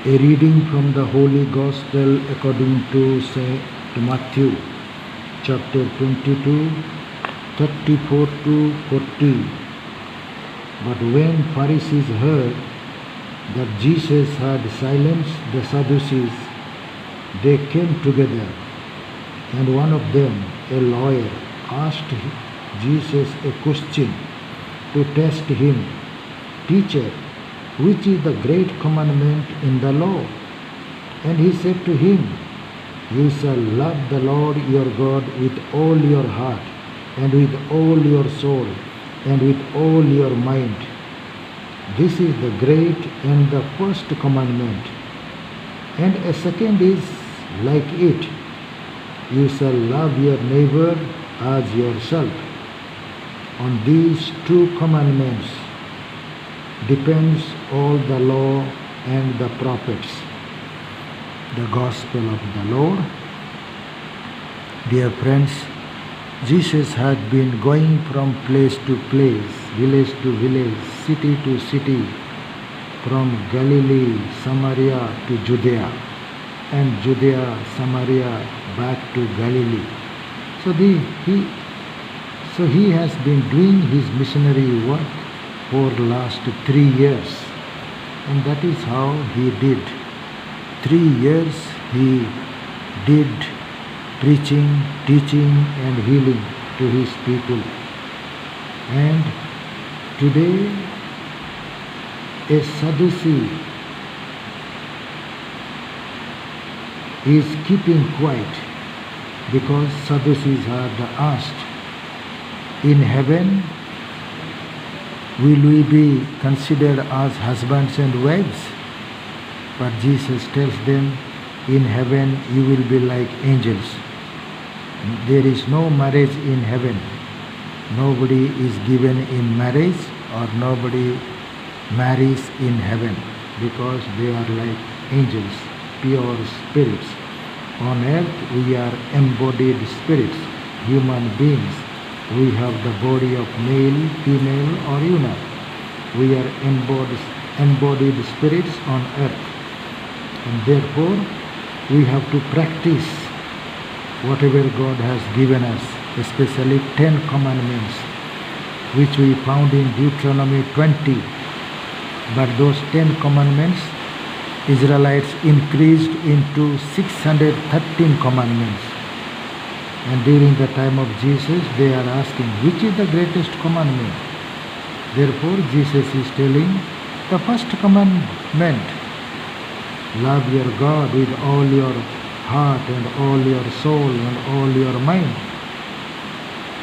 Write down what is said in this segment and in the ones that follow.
A reading from the Holy Gospel according to St. Matthew, chapter 22, 34 to 40. But when Pharisees heard that Jesus had silenced the Sadducees, they came together, and one of them, a lawyer, asked Jesus a question to test him. Teacher, which is the great commandment in the law? And he said to him, You shall love the Lord your God with all your heart, and with all your soul, and with all your mind. This is the great and the first commandment. And a second is like it. You shall love your neighbor as yourself. On these two commandments depends all the law and the prophets. The Gospel of the Lord. Dear friends, Jesus had been going from place to place, village to village, city to city, from Galilee, Samaria to Judea, and Judea, Samaria, back to Galilee. So he has been doing his missionary work for the last 3 years, and that is how he did. 3 years he did preaching, teaching and healing to his people. And today a Sadducee is keeping quiet because Sadducees had asked, in heaven will we be considered as husbands and wives? But Jesus tells them, in heaven you will be like angels. There is no marriage in heaven. Nobody is given in marriage, or nobody marries in heaven, because they are like angels, pure spirits. On earth we are embodied spirits, human beings. We have the body of male, female or eunuch. We are embodied spirits on earth. And therefore we have to practice whatever God has given us, especially 10 commandments, which we found in Deuteronomy 20. But those 10 commandments, Israelites increased into 613 commandments. And during the time of Jesus, they are asking, which is the greatest commandment? Therefore, Jesus is telling the first commandment, love your God with all your heart and all your soul and all your mind.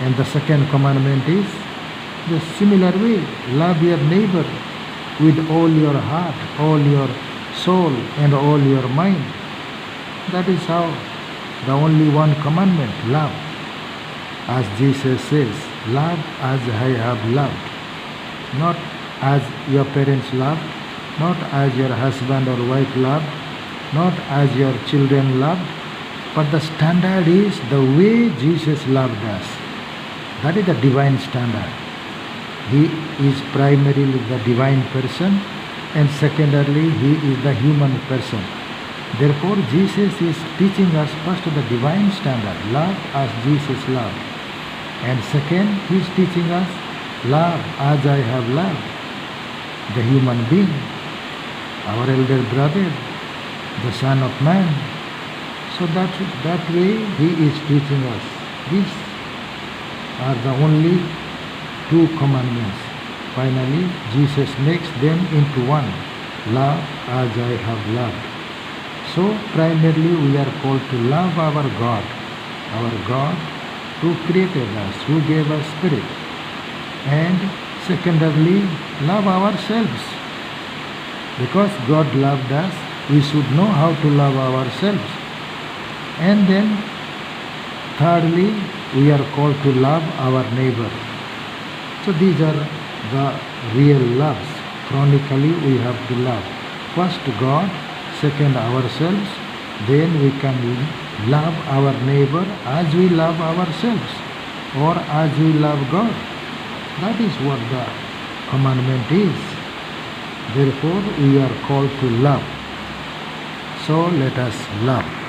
And the second commandment is the similar way, love your neighbor with all your heart, all your soul and all your mind. That is how the only one commandment, love. As Jesus says, love as I have loved. Not as your parents loved, not as your husband or wife loved, not as your children loved, but the standard is the way Jesus loved us. That is the divine standard. He is primarily the divine person, and secondarily he is the human person. Therefore, Jesus is teaching us first the divine standard, love as Jesus loved. And second, he is teaching us, love as I have loved the human being, our elder brother, the Son of Man. So that way he is teaching us. These are the only 2 commandments. Finally, Jesus makes them into one, love as I have loved. So primarily we are called to love our God who created us, who gave us spirit. And secondarily, love ourselves. Because God loved us, we should know how to love ourselves. And then thirdly, we are called to love our neighbor. So these are the real loves. Chronically we have to love. First God, second ourselves, then we can love our neighbor as we love ourselves, or as we love God. That is what the commandment is. Therefore, we are called to love. So let us love.